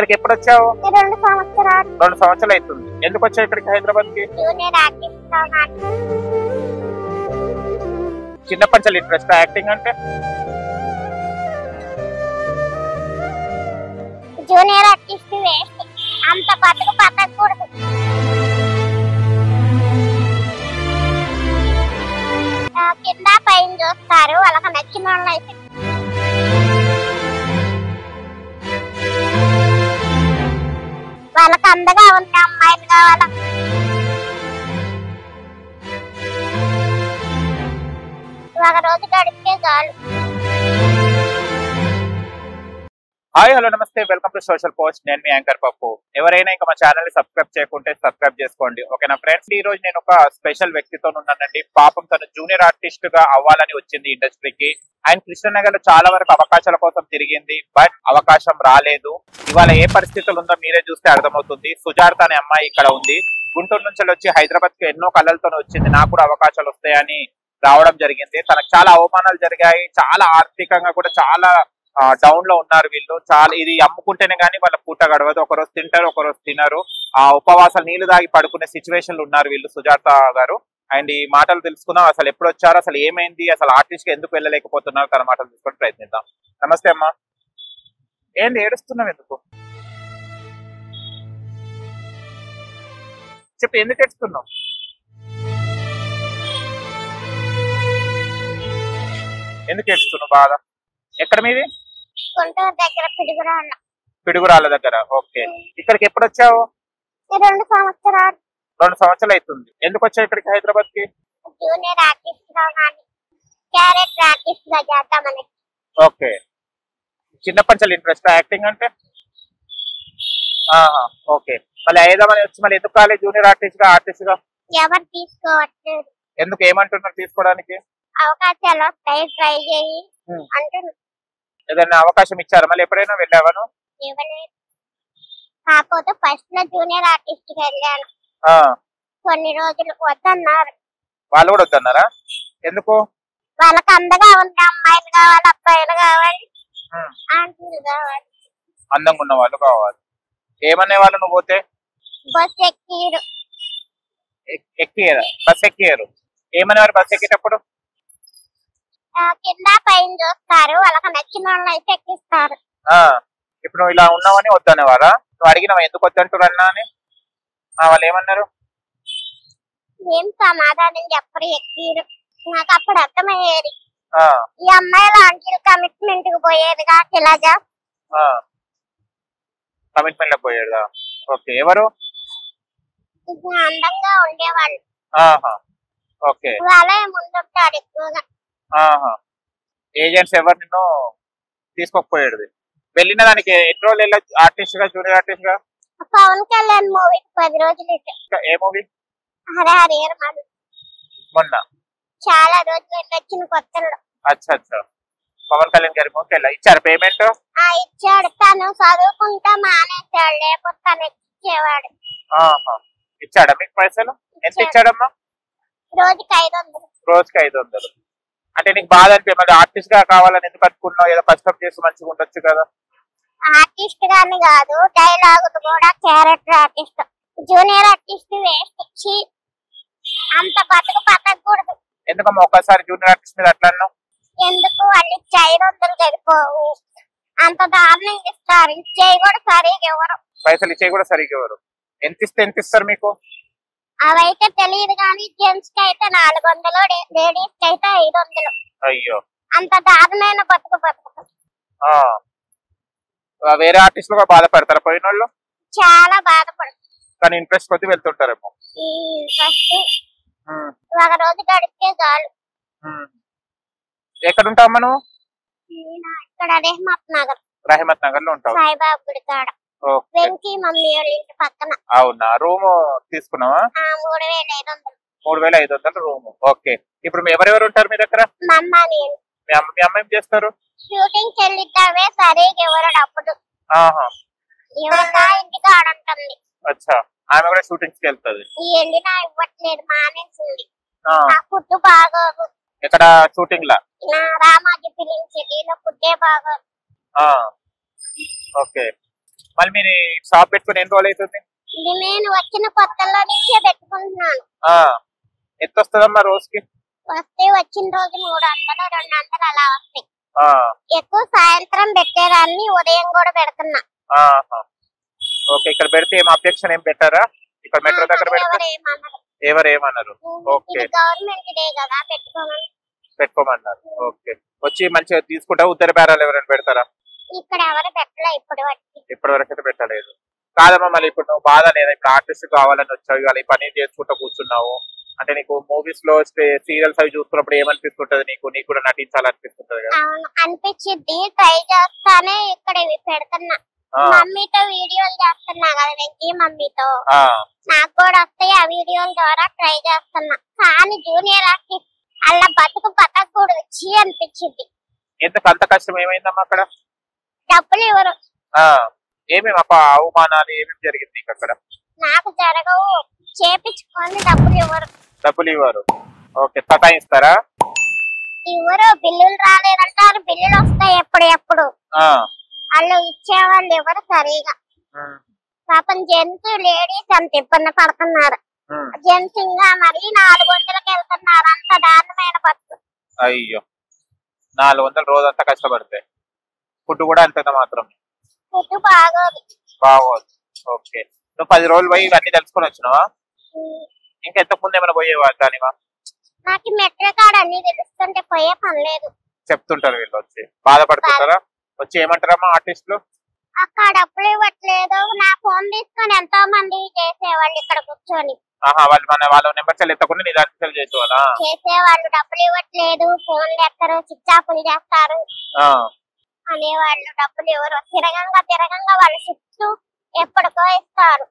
ఇక్కడికి ఎప్పుడు వచ్చావు? 2 సంవత్సరాలు. 2 సంవత్సరాలు అవుతుంది. ఎందుకు వచ్చావు ఇక్కడికి హైదరాబాద్ కి? జూనియర్ ఆర్టిస్ట్ చిన్నప్పటి నుంచి ఇంట్రెస్ట్ యాక్టింగ్ అంటే? జూనియర్ ఆర్టిస్ట్ వేస్ట్, అంత బతకూడదు. కింద పైన చూస్తారు, వాళ్ళకి నచ్చిన వాళ్ళు అయితే. వాళ్ళకి అందగా ఉండే అమ్మాయిలు కావాలా. ఒక రోజు గడిపితే చాలు. హాయ్ హలో నమస్తే, వెల్కమ్ టు సోషల్ పోస్ట్. నేను మీ యాంకర్ పప్పు. ఎవరైనా ఇంకా మా ఛానల్ ని సబ్స్క్రైబ్ చేయకుంటే సబ్స్క్రైబ్ చేసుకోండి, ఓకేనా ఫ్రెండ్స్. ఈ రోజు నేను ఒక స్పెషల్ వ్యక్తితో ఉన్నానండి. పాపం తను జూనియర్ ఆర్టిస్ట్ గా అవ్వాలని వచ్చింది ఇండస్ట్రీకి. అండ్ కృష్ణనగర్ లో చాలా వరకు అవకాశాల కోసం తిరిగింది, బట్ అవకాశం రాలేదు. ఇవాళ ఏ పరిస్థితులు ఉందో మీరే చూస్తే అర్థమవుతుంది. సుజాత అనే అమ్మాయి ఇక్కడ ఉంది. గుంటూరు నుంచి వచ్చి హైదరాబాద్ కి ఎన్నో కళలతో వచ్చింది. నాకు కూడా అవకాశాలు వస్తాయని రావడం జరిగింది. తనకు చాలా అవమానాలు జరిగాయి. చాలా ఆర్థికంగా కూడా చాలా డౌన్ లో ఉన్నారు వీళ్ళు. చాలా ఇది అమ్ముకుంటేనే గానీ వాళ్ళ పూట గడవదు. ఒకరోజు తింటారు, ఒకరోజు తినరు. ఆ ఉపవాసాలు నీళ్లు దాగి పడుకునే సిచ్యువేషన్లు ఉన్నారు వీళ్ళు, సుజాత గారు. అండ్ ఈ మాటలు తెలుసుకుందాం. అసలు ఎప్పుడు వచ్చారు, అసలు ఏమైంది, అసలు ఆర్టిస్ట్ కి ఎందుకు వెళ్ళలేకపోతున్నారు, తన మాటలు తెలుసుకొని ప్రయత్నిద్దాం. నమస్తే అమ్మా. ఏంది ఏడుస్తున్నావు ఎందుకు? చెప్పు, ఎందుకు ఏడుస్తున్నావు? ఎందుకు ఏడుస్తున్నావు బాగా? ఎక్కడ మీది? గుంటూరు దగ్గర పిడుగురాళ్ళ. పిడుగురాళ్ళ దగ్గర. ఓకే. ఇక్కడికి ఎప్పుడు వచ్చావు? 2 సంవత్సరాలు. 2 సంవత్సరాలు అవుతుంది. ఎందుకు వచ్చావు ఇక్కడికి హైదరాబాద్ కి? జూనియర్ ఆర్టిస్ట్ గా కానీ క్యారెక్టర్ ఆర్టిస్ట్ గా చేద్దామని. ఓకే. చిన్నప్పటి నుంచి ఇంట్రెస్ట్ యాక్టింగ్ అంటే? ఓకే. మళ్ళీ ఐదామని వచ్చి మళ్ళీ ఎందుకు కాలేదు జూనియర్ ఆర్టిస్ట్ గా? ఎవరు తీసుకోవట్లేదు. ఎందుకు, ఏమంటున్నారు తీసుకోవడానికి? అవకాశాలు వస్తాయి, ట్రై చేయి అంటున్నారు. ఏదైనా అవకాశం ఇచ్చారా? మళ్ళీ ఎప్పుడైనా వెళ్ళావను? ఇవ్వలేదు. కాకపోతే ఫస్ట్ లో జూనియర్ ఆర్టిస్ట్ కి వెళ్ళాను. కొన్ని రోజులు వద్దన్నారు. వాళ్ళు కూడా వద్దన్నారా? ఎందుకు? వాళ్ళకి అందగా ఉండే అమ్మాయిలు కావాలి, అబ్బాయిలు కావాలి, ఆంటీలు కావాలి. అందంగా ఉన్న వాళ్ళు కావాలి. ఏమనే వాళ్ళు నువ్వు పోతే? బస్ ఎక్కిరు. బస్ ఎక్కియారు. ఏమనేవారు బస్ ఎక్కేటప్పుడు? కింద పైన చూస్తారు, వాళ్ళకి నచ్చిన వాళ్ళు అయితే ఎక్కిస్తారు. ఇప్పుడు నువ్వు ఇలా ఉన్నావని వద్దనేవారా? నువ్వు అడిగినావా ఎందుకు వద్దంటున్నా అని? వాళ్ళు ఏమన్నారు? ఏం సమాధానం చెప్పరు, ఎక్కిరు. నాకు అప్పుడు అర్థమయ్యేది, ఈ అమ్మాయిల ఆంటీలు కమిట్మెంట్ కు పోయేదిగా. శిలజ కమిట్మెంట్ లో పోయేదా? ఓకే. ఎవరు? అందంగా ఉండేవాళ్ళు. ఓకే. వాళ్ళే ముందుంటాడు ఎక్కువగా. ఏజెంట్స్ ఎవరు నిన్ను తీసుకోకపోయేది? వెళ్ళిన దానికి ఎన్ని రోజులు వెళ్ళొచ్చు ఆర్టిస్ట్ గా, జూనియర్ ఆర్టిస్ట్ గా? పవన్ కళ్యాణ్ మూవీకి 10 రోజులు. ఏ మూవీ? హరే హరి. మొన్న చాలా రోజులు వెళ్ళొచ్చిన కొత్తలో. అచ్చా. పవన్ కళ్యాణ్ గారి మూవీకి వెళ్ళా. ఇచ్చారు పేమెంట్? ఇచ్చాడు. తను చదువుకుంటా మానేశాడు, లేకపోతే తను ఇచ్చేవాడు. ఇచ్చాడా మీకు పైసలు? ఎంత ఇచ్చాడమ్మా? రోజుకి 500. రోజుకి 500. అంటే నీకు బాధ అనిపి మరి ఆర్టిస్ట్ గా కావాలని ఎందుకు అనుకున్నావు? ఏదో కష్టం చేసి మంచిగా ఉండొచ్చు కదా. ఆర్టిస్ట్ గాని కాదు, డైలాగులు కూడా character artist. Junior artist waste, అంత బతకూడదు. ఎందుకమ్మా ఒక్కసారి జూనియర్ ఆర్టిస్ట్ మీద అట్లా అన్నావు? ఎందుకు? వాళ్ళు ఇచ్చే 500 సరిపోవు, అంత దారుణంగా ఇస్తారు. ఇచ్చేవి కూడా సరిగా ఎవరు, పైసలు ఇచ్చేవి కూడా సరిగా ఎవరు. ఎంత ఇస్తారు మీకు? అవైతే తెలియదు కానీ జెంట్స్ కి అయితే 400, లేడీస్ కి అయితే 500. అయ్యో, అంత దారుణమైన బతుకు. వేరే ఆర్టిస్టులు కూడా బాధపడతారు పోయిన వాళ్ళు? చాలా బాధపడతారు, కానీ ఇంట్రెస్ట్ కొద్ది వెళ్తుంటారేమో. ఒక రోజు గడిపితే చాలు. ఎక్కడ ఉంటావమ్మా నువ్వు? ఇక్కడ రహమత్ నగర్ లో ఉంటావు? సాయిబాబు గుడి కాడ, వెంకీ మమ్మీ వాళ్ళ ఇంటి పక్కన. అవునా? రూమ్ తీసుకున్నావా? 3500. 3500 రూమ్. ఓకే. ఇప్పుడు ఎవరెవరు ఉంటారు మీ దగ్గర? మా అమ్మ, నేను. మీ అమ్మ ఏం చేస్తారు? షూటింగ్ చెల్లిద్దామే సరిగా ఎవరు డబ్బులు ఇంటికి ఆడంటుంది. అచ్చా, ఆమె కూడా షూటింగ్స్ కి వెళ్తుంది. వెళ్ళినా ఇవ్వట్లేదు, మానేసింది. ఫుడ్ బాగోదు. ఎక్కడ షూటింగ్ లా? రామాజీ ఫిలిం సిటీలో ఫుడ్డే బాగోదు. ఓకే. మళ్ళీ మీరు షాప్ పెట్టుకుని ఎన్ని రోజులు అవుతుంది? ఇది నేను వచ్చిన కొత్తలో నుంచే పెట్టుకుంటున్నాను. ఎంత వస్తుందమ్మా రోజుకి? వస్తే వచ్చిన రోజు 300 200 అలా వస్తాయి. ఎక్కువ సాయంత్రం పెట్టేదాన్ని, ఉదయం కూడా పెడుతున్నా. ఓకే, ఇక్కడ పెడితే ఏం అబ్జెక్షన్ ఏం పెట్టారా? ఇక్కడ మెట్రో దగ్గర పెడితే ఎవరేమన్నారు? ఓకే, గవర్నమెంట్ డే కదా పెట్టుకోమన్నారు. ఓకే, వచ్చి మంచిగా తీసుకుంటా. ఉత్తర బేరాలు ఎవరైనా పెడతారా? ఇక్కడ ఎవరు పెట్టలే ఇప్పటి వరకు అయితే పెట్టలేదు. కాదమ్మా, మళ్ళీ ఇప్పుడు నువ్వు బాధ లేదా? ఇప్పుడు ఆర్టిస్ట్ కావాలని వచ్చావు, ఇవాళ ఈ పని చేసుకుంటూ కూర్చున్నావు అంటే నీకు మూవీస్ లో సీరియల్స్ అవి చూస్తున్నప్పుడు ఏమనిపిస్తుంటది? నీకు కూడా నటించాలనిపిస్తుంటది కదా? అనిపించింది. ట్రై చేస్తానే ఇక్కడ ఇవి పెడుతున్నా. మమ్మీతో వీడియోలు చేస్తున్నా కదా, వెంకీ మమ్మీతో. నాకు కూడా వస్తాయి ఆ వీడియోల ద్వారా ట్రై చేస్తున్నా. కానీ జూనియర్ ఆర్టిస్ట్ అలా బతకూడదు, చీ అనిపించింది. అంత కష్టం ఏమైందమ్మా అక్కడ? డబ్బులు ఇవ్వరు. ఏమేమి అవమానాలు ఏమేమి జరిగింది నీకు అక్కడ? నాకు జరగవు, చేపించుకొని డబ్బులు ఇవ్వరు. ఓకే, సతాయిస్తారా? ఇవ్వరు. బిల్లులు రాలేదంటారు, బిల్లులు వస్తాయి ఎప్పుడు. వాళ్ళు ఇచ్చేవాళ్ళు ఎవరు సరిగా. పాపం జెంట్స్ లేడీస్ అంత ఇబ్బంది పడుతున్నారు. జెంట్స్ ఇంకా మరి 400కి వెళ్తున్నారు. అంత దారుణమైన బతుకు. అయ్యో, 400 రోజంతా కష్టపడతాయి. ఫుడ్ కూడా అంత మాత్రం ఫుడ్ బాగోదు. ఓకే, నువ్వు 10 రోజులు పోయి ఇవన్నీ తెలుసుకొని వచ్చినావా? ఇంకా ఎంతకు ముందు ఏమైనా పోయేవాళ్ళు దానివా? నాకు మెట్రో కార్డ్ అన్ని తెలుస్తుంటే పోయే పని లేదు. చెప్తుంటారు వీళ్ళు, వచ్చి బాధపడుతుంటారా? వచ్చి ఏమంటారమ్మా ఆర్టిస్టులు? అక్కడ డబ్బులు ఇవ్వట్లేదు. నా ఫోన్ తీసుకొని ఎంతో మంది చేసేవాళ్ళు ఇక్కడ కూర్చొని. వాళ్ళ నెంబర్ ఎత్తకుండా నీ దాని చేసేవాళ్ళ చేసేవాళ్ళు. డబ్బులు ఇవ్వట్లేదు, ఫోన్లు ఎత్తరు, స్విచ్ ఆఫ్లు చేస్తారు అనేవాళ్ళు. డబ్బులు ఎవరు తిరగంగా వాళ్ళ చుట్టూ ఎప్పటికో ఇస్తారు.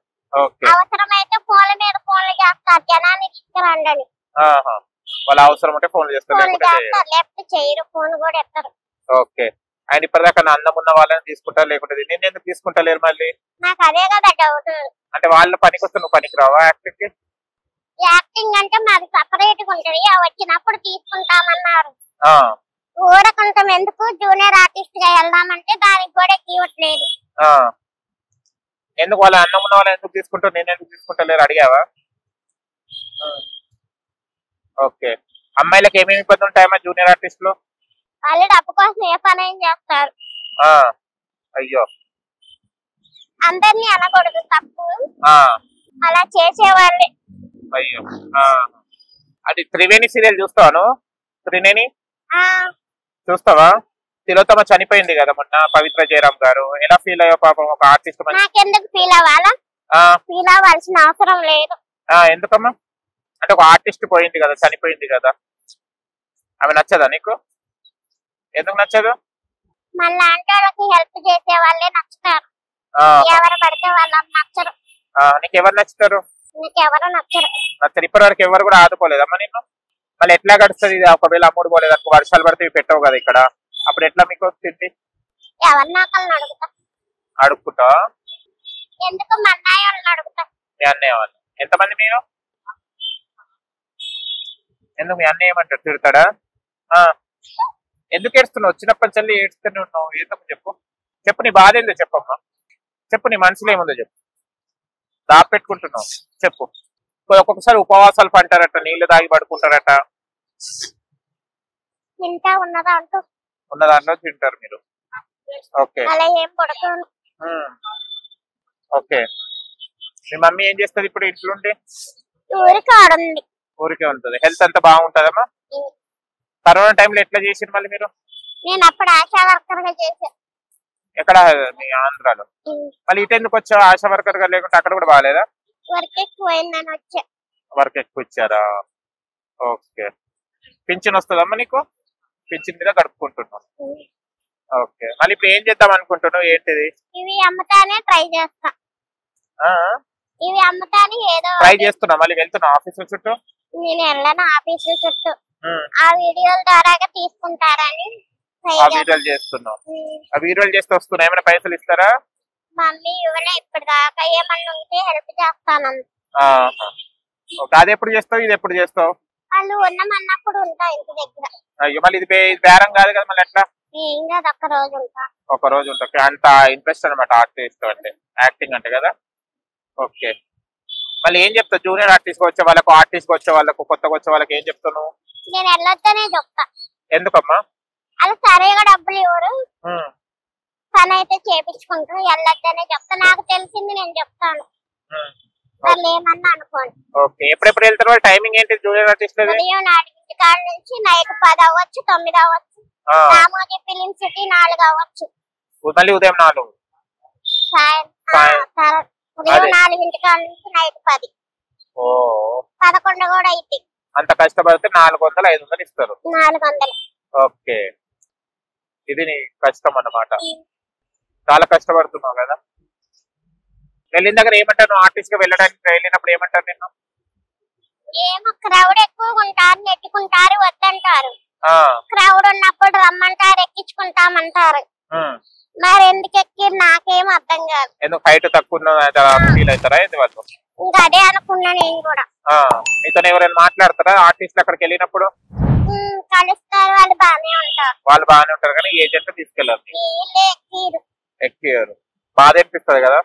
అవసరమైతే ఫోన్ల మీద ఫోన్లు చేస్తారు, జనాన్ని తీసుకురండి. వాళ్ళ అవసరం ఉంటే ఫోన్ చేస్తారు, లేకపోతే చేయరు, ఫోన్ కూడా ఎత్తారు. ఓకే, ఆయన ఇప్పటిదాకా అందం ఉన్న వాళ్ళని తీసుకుంటారు, లేకుంటే నేను ఎందుకు తీసుకుంటలేరు మళ్ళీ? నాకు అదే కదా డౌట్. అంటే వాళ్ళ పనికి వస్తే నువ్వు పనికి రావా యాక్టింగ్ కి? యాక్టింగ్ అంటే మాది సపరేట్ గా ఉంటది, వచ్చినప్పుడు తీసుకుంటామన్నారు. ఊరకుంటాం ఎందుకు, జూనియర్ ఆర్టిస్ట్ గా వెళ్దామంటే దానికి కూడా ఇవ్వట్లేదు. ఎందుకు వాళ్ళ అన్నం ఉన్న వాళ్ళు ఎందుకు తీసుకుంటారు, నేను ఎందుకు తీసుకుంటలేరు అడిగావా? ఓకే, అమ్మాయిలకు ఏమేమి ఇబ్బంది ఉంటాయమ్మా జూనియర్ ఆర్టిస్ట్ లో? వాళ్ళు డబ్బు కోసం ఏ పని ఏం చేస్తారు. అయ్యో, అందరినీ అనకూడదు, తప్పు. అలా చేసేవాళ్ళే. అయ్యో, అది త్రివేణి సీరియల్ చూస్తావాను? త్రివేణి చూస్తావా? తిలోత్తమ చనిపోయింది కదా మొన్న, పవిత్ర జయరామ్ గారు. ఎలా ఫీల్ అయ్యో పాపం ఒక ఆర్టిస్ట్? నాకెందుకు ఫీల్ అవ్వాలా? ఫీల్ అవ్వాల్సిన అవసరం లేదు. ఎందుకమ్మా? అంటే ఒక ఆర్టిస్ట్ పోయింది కదా, చనిపోయింది కదా, ఆమె నచ్చదా నీకు? ఎందుకు నచ్చదు? మళ్ళీ అంటే వాళ్ళకి హెల్ప్ చేసే వాళ్ళే నచ్చుతారు, ఎవరు పడితే వాళ్ళకి నచ్చరు. నీకు ఎవరు నచ్చుతారు? నీకెవరు నచ్చరు. ఇప్పటి వరకు ఎవరు కూడా ఆదుకోలేదమ్మా నిన్ను? మళ్ళీ ఎట్లా గడుస్తుంది? ఒకవేళ అమ్ముడు పోలేదు అనుకో, వర్షాలు పడితే పెట్టవు కదా ఇక్కడ, అప్పుడు ఎట్లా మీకు వస్తుంది? ఎవరిని ఆకలిని అడుగుతా? ఎందుకు మా అన్నయ్య వాళ్ళని అడుగుతా. మీ అన్నయ్య వాళ్ళు ఎంతమంది మీరు? ఎందుకు మీ అన్నయ్య ఏమంటారు, తిడతాడా? ఎందుకు ఏడుస్తున్నావు? చిన్నప్పటి చల్లి ఏడుస్తూనే ఉన్నావు, ఏదో చెప్పు నీ బాధ ఏందో చెప్పమ్మా. చెప్పు, నీ మనసులో ఏముందో చెప్పు. దాపెట్టుకుంటున్నావు, చెప్పు. ఒక్కొక్కసారి ఉపవాసాలు పంటారట, నీళ్లు తాగి పడుకుంటారట. ఉన్న దాంట్లో తింటారు మీరు. ఓకే ఓకే, మీ మమ్మీ ఏం చేస్తుంది ఇప్పుడు ఇంట్లో ఉండి? ఊరికే ఉంటుంది. హెల్త్ అంతా బాగుంటదమ్మా? కరోనా టైంలో ఎట్లా చేసారు మళ్ళీ మీరు? నేను అప్పుడు ఆశా వర్కర్ గా చేశాను. ఎక్కడ? మీ ఆంధ్రాలో. మళ్ళీ ఇటు ఎందుకు వచ్చావు ఆశా వర్కర్ గా? లేకుంటే అక్కడ కూడా బాగాలేదా? వర్క్ ఎక్కువైందని వచ్చా. వర్క్ ఎక్కువ ఇచ్చారా? ఓకే, పింఛన్ వస్తుందమ్మా నీకు? పింఛన్ మీద గడుపుకుంటున్నావు. ఓకే, మళ్ళీ ఇప్పుడు ఏం చేద్దాం అనుకుంటున్నావు? ఏంటిది? ఇవి అమ్మతానే ట్రై చేస్తా. ఇవి అమ్మతానే ఏదో ట్రై చేస్తున్నా. మళ్ళీ వెళ్తున్నా ఆఫీసుల చుట్టూ? నేను వెళ్ళను ఆఫీసుల చుట్టూ, ఆ వీడియోల ద్వారా తీసుకుంటారని వీడియోలు చేస్తున్నావు. ఆ వీడియోలు చేస్తే వస్తున్నా, ఏమైనా పైసలు ఇస్తారా? మమ్మీ ఇవ్వలే ఇప్పుడు దాకా, ఏమన్నా ఉంటే హెల్ప్ చేస్తాను. అది ఎప్పుడు చేస్తావు, ఇది ఎప్పుడు చేస్తావు? వాళ్ళు ఉన్నామన్నప్పుడు ఉంటా ఇంటి దగ్గర. అయ్యో, మళ్ళీ ఇది బేరం కాదు కదా, మళ్ళీ ఎట్లా? ఏం కాదు, ఒక్క రోజు ఉంటా. ఒక రోజు ఉంటా. అంత ఇంట్రెస్ట్ అనమాట ఆర్టిస్ట్ అంటే, యాక్టింగ్ అంటే కదా. ఓకే, మళ్ళీ ఏం చెప్తావు జూనియర్ ఆర్టిస్ట్ వచ్చే వాళ్ళకు, ఆర్టిస్ట్ వచ్చే వాళ్ళకు, కొత్తగా వచ్చే వాళ్ళకి ఏం చెప్తావు నువ్వు? నేను వెళ్ళొద్దనే చెప్తా. ఎందుకమ్మా? వాళ్ళు సరిగా డబ్బులు ఇవ్వరు, పని అయితే చేపించుకుంటారు. వెళ్ళొద్దనే చెప్తా. నాకు తెలిసింది నేను చెప్తాను, వాళ్ళు ఏమన్నా అనుకోండి. ఓకే, ఎప్పుడెప్పుడు వెళ్తారు? టైమింగ్ ఏంటి జూనియర్ ఆర్టిస్ట్? ఉదయం 4 కాడ నుంచి నైట్ 10 అవ్వచ్చు, 9 అవ్వచ్చు. రామోజీ ఫిలిం సిటీ 4 అవ్వచ్చు. మళ్ళీ ఉదయం 4. ఉదయం 4 కాడ నుంచి నైట్ 10, 11 కూడా అయితే. అంత కష్టపడితే 400, 500 ఇస్తారు. 400. ఓకే, ఇది నీ కష్టం అన్నమాట. చాలా కష్టపడుతున్నావు కదా. వెళ్ళిన దగ్గర ఏమంటారు? ఆర్టిస్ట్ గా వెళ్ళడానికి వెళ్ళినప్పుడు ఏమంటారు నిన్ను? ఏమో క్రౌడ్ ఎక్కువగా ఉంటారు, నెట్టుకుంటారు, వద్దంటారు. క్రౌడ్ ఉన్నప్పుడు రమ్మంటారు, ఎక్కించుకుంటామంటారు. మరి ఎందుకు ఎక్కి నాకేం అర్థం కాదు. ఎందుకు హైట్ తక్కువ ఫీల్ అవుతారా ఏంటి వాళ్ళు? ఇంకా అదే అనుకున్నా నేను కూడా. మీతో ఎవరైనా మాట్లాడతారా ఆర్టిస్ట్ అక్కడికి వెళ్ళినప్పుడు? కలుస్తారు, వాళ్ళు బాగానే ఉంటారు. వాళ్ళు బాగానే ఉంటారు కానీ ఏజెంట్ తీసుకెళ్ళారు. ఎక్కియారు, బాధ అనిపిస్తుంది కదా.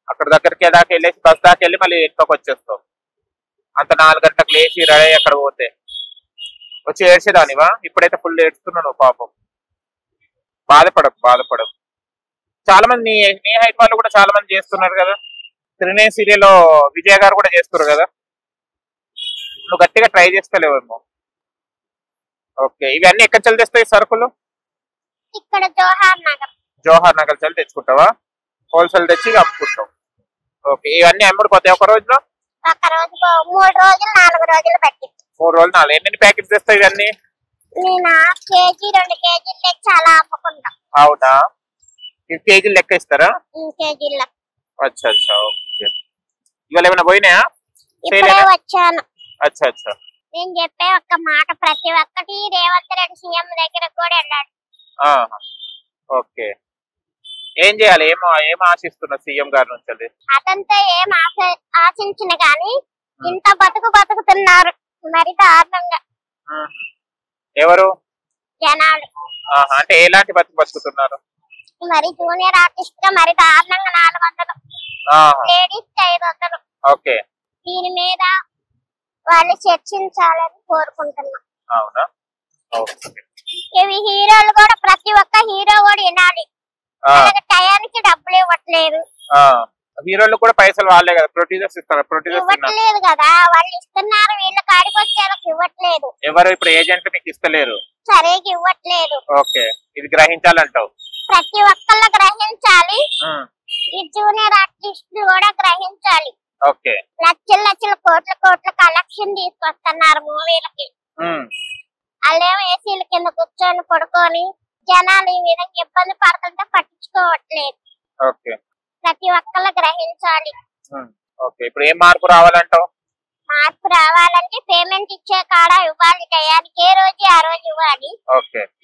అక్కడ దగ్గరికి దాకా వెళ్ళేసి బస్ దాకా వెళ్ళి మళ్ళీ ఇంట్లోకి వచ్చేస్తాం. అంత 4 గంటలకు లేచి రెడీ అక్కడ పోతే వచ్చి ఏడ్చేదానివా? ఇప్పుడైతే ఫుల్ ఏడుస్తున్నాను పాపం. బాధపడకు. చాలా మంది నీ హైట్ వాళ్ళు కూడా చాలా మంది చేస్తున్నారు కదా. త్రినే సీరియల్ విజయ్ గారు కూడా చేస్తున్నారు కదా. నువ్వు గట్టిగా ట్రై చేస్తలేవేమో. ఓకే, ఇవన్నీ ఎక్కడ చల్లి తెస్తాయి సరుకులు? ఇక్కడ జోహార్ నగర్ చల్లి తెచ్చుకుంటావా? హోల్సేల్ తెచ్చి అమ్ముకుంటావు. ఓకే, ఇవన్నీ అమ్ముడుపోతాయి ఒక రోజులో? 3 రోజులు 4 రోజులు పట్టి. 3 రోజులు 4. ఎన్ని ప్యాకెట్స్ తెస్తాయి ఇవన్నీ? నేను కేజీ 2 కేజీలు తెచ్చి అలా అమ్ముకుంటా. అవునా, ఈ కేజీలు లెక్క ఇస్తారా? కేజీల. అచ్చా, ఓకే. ఇవాళ ఏమైనా పోయినాయా? ఇప్పుడే వచ్చాను. అచ్చా, నేను చెప్పే ఒక్క మాట ప్రతి ఒక్కటి రేవంత్ రెడ్డి సీఎం దగ్గర కూడా వెళ్ళాడు. ఓకే, ఏం చేయాలి? ఏం ఆశిస్తున్నా సీఎం గారి నుంచి? అతనితో ఏం ఆశించిన గాని ఇంత బతుకుతున్నారు మరి దారుణంగా. ఎవరు? జనాలు. అంటే ఎలాంటి బతుకుతున్నారు? మరి జూనియర్ ఆర్టిస్ట్ గా మరి దారుణంగా 400, లేడీస్ 500. ఓకే, దీని మీద వాళ్ళు చర్చించాలని కోరుకుంటున్నా. అవునా? ఇవి హీరోలు కూడా ప్రతి ఒక్క హీరో కూడా వినాలి. టయానికి డబ్బులు ఇవ్వట్లేదు. హీరోలు కూడా పైసలు వాళ్ళే కదా, ప్రొడ్యూసర్స్ ఇస్తారు. ఇవ్వట్లేదు కదా, వాళ్ళు ఇస్తున్నారు, వీళ్ళ కాడికి వచ్చేలకు ఇవ్వట్లేదు. ఎవరు ఇప్పుడు ఏజెంట్ మీకు ఇస్తలేరు, సరిగ్గా ఇవ్వట్లేదు. ఓకే, ఇది గ్రహించాలంటావు? ప్రతి ఒక్కళ్ళు గ్రహించాలి, ఈ జూనియర్ ఆర్టిస్టులు కూడా గ్రహించాలి. ఓకే, లక్షల కోట్ల కలెక్షన్ తీసుకొస్తున్నారు మూవీలకి. వాళ్ళేమో ఏసీల కింద కూర్చొని పడుకొని జనాలు ఈ విధంగా ఇబ్బంది పడుతుంటే పట్టించుకోవట్లేదు. ప్రతి ఒక్కళ్ళు గ్రహించాలి. ఇప్పుడు ఏం మార్పు రావాలంటావు? మార్పు రావాలంటే పేమెంట్ ఇచ్చే కాడ ఇవ్వాలి, టయానికి ఏ రోజు ఆ రోజు ఇవ్వాలి.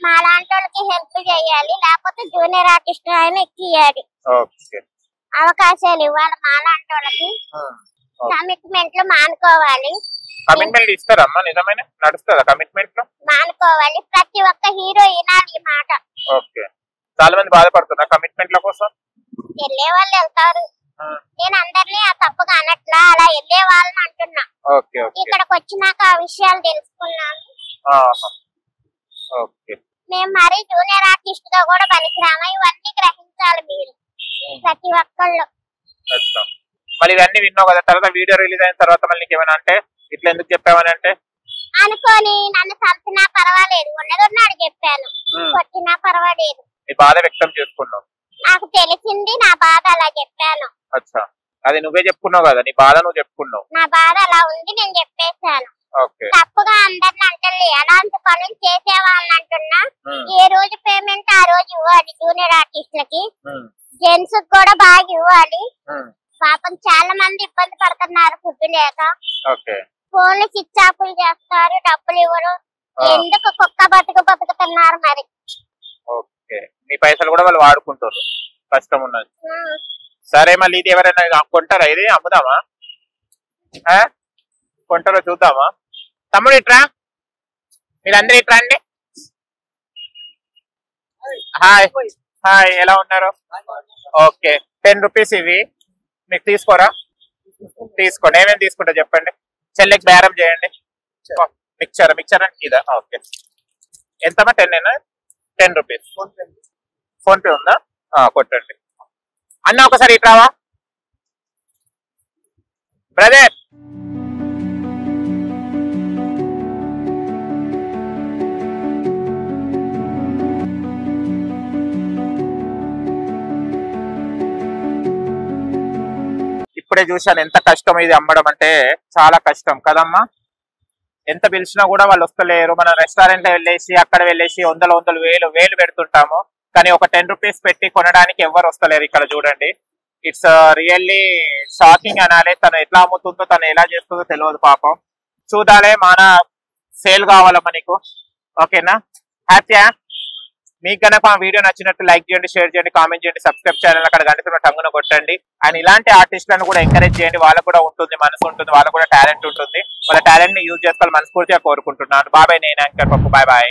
మా లాంటి వాళ్ళకి హెల్ప్ చేయాలి, లేకపోతే జూనియర్ ఆర్టిస్ట్ ఆయన ఎక్కియాలి. అవకాశాలు ఇవ్వాలి మా లాంటి వాళ్ళకి. కమిట్మెంట్లు మానుకోవాలి. కమిట్మెంట్ ఇస్తారమ్మా? నిజమైన నడుస్తుందా కమిట్మెంట్? మానుకోవాలి, ప్రతి ఒక్క హీరో వినాలి ఈ మాట. చాలా మంది బాధపడుతున్నా కమిట్మెంట్ల కోసం. వెళ్ళే వాళ్ళు వెళ్తారు, నేను అందరినీ ఆ తప్పుగా అనట్లా, అలా వెళ్ళే వాళ్ళని అంటున్నా. ఇక్కడికి వచ్చినాక ఆ విషయాలు తెలుసుకున్నాను. మేము మరి జూనియర్ ఆర్టిస్ట్ గా కూడా పనికిరామా, ఇవన్నీ గ్రహించాలి మీరు ప్రతి ఒక్కళ్ళు. మళ్ళీ ఇవన్నీ విన్నావు కదా, తర్వాత వీడియో రిలీజ్ అయిన తర్వాత మళ్ళీ ఏమైనా అంటే ఇట్లా ఎందుకు చెప్పావని అంటే అనుకోని నన్ను చంపినా పర్వాలేదు, ఉన్నదన్నాడు చెప్పాను, కొట్టినా పర్వాలేదు. నీ బాధ వ్యక్తం చేసుకున్నావు. నాకు తెలిసింది, నా బాధ అలా చెప్పాను. అచ్చా, అది నువ్వే చెప్పుకున్నావు కదా, నీ బాధ నువ్వు చెప్పుకున్నావు. నా బాధ అలా ఉంది, నేను చెప్పేశాను. తప్పుగా అందరిని అంటే ఎలాంటి పనులు చేసే వాళ్ళని అంటున్నా, ఏ రోజు పేమెంట్ ఆ రోజు ఇవ్వాలి. జూనియర్ ఆర్టిస్టులకి, జెంట్స్ కూడా బాగా ఇవ్వాలి. పాపం చాలా మంది ఇబ్బంది పడుతున్నారు ఫుడ్ లేక. ఫోన్లు స్విచ్ ఆఫ్లు చేస్తారు, డబ్బులు ఇవ్వరు. ఎందుకు కుక్క బతుకుతున్నారు మరి. మీ పైసలు కూడా వాళ్ళు వాడుకుంటారు, కష్టం ఉన్నది. సరే, మళ్ళీ ఇది ఎవరైనా కొంటారా? ఇది అమ్ముదామా? కొంటారో చూద్దామా? తమ్ముడు ఇట్రా, మీరందరూ ఇట్రా అండి. హాయ్ హాయ్, ఎలా ఉన్నారు? ఓకే, 10 రూపీస్ ఇవి మీకు తీసుకోరా? తీసుకోండి. ఏమేమి తీసుకుంటా చెప్పండి. చెల్లెకి బేరం చేయండి. మిక్చర్ మిక్చర్ అంటే ఇదా? ఓకే, ఎంతమ్మా? 10 10 రూపీస్. ఫోన్ పే ఉందా? కొట్టండి. అన్న ఒకసారి ఇటు రావా బ్రదర్? ఇప్పుడే చూశాను ఎంత కష్టం ఇది అమ్మడం అంటే. చాలా కష్టం కదమ్మా. ఎంత పిలిచినా కూడా వాళ్ళు వస్తలేరు. మనం రెస్టారెంట్ లో వెళ్ళేసి అక్కడ వెళ్ళేసి వందలు వేలు పెడుతుంటాము, కానీ ఒక 10 రూపీస్ పెట్టి కొనడానికి ఎవరు వస్తలేరు. ఇక్కడ చూడండి, ఇట్స్ రియల్లీ షాకింగ్ అనాలి. తను ఎట్లా అమ్ముతుందో, తను ఎలా చేస్తుందో తెలియదు పాపం. చూడాలే, మన సేల్ కావాలమ్మా నీకు. ఓకేనా? హ్యాపీయా? మీకు కనుక ఆ వీడియో నచ్చినట్టు లైక్ చేయండి, షేర్ చేయండి, కామెంట్ చేయండి, సబ్స్క్రైబ్ ఛానల్ అక్కడ గంట టంగున కొట్టండి. అండ్ ఇలాంటి ఆర్టిస్టులను కూడా ఎంకరేజ్ చేయండి. వాళ్ళకు కూడా ఉంటుంది, మనసు ఉంటుంది, వాళ్ళకు కూడా టాలెంట్ ఉంటుంది. వాళ్ళ టాలెంట్ ని యూజ్ చేసుకోవాలి మనస్ఫూర్తిగా కోరుకుంటున్నాను. బాబాయ్, నేను యాంకర్ పప్పు. Bye bye.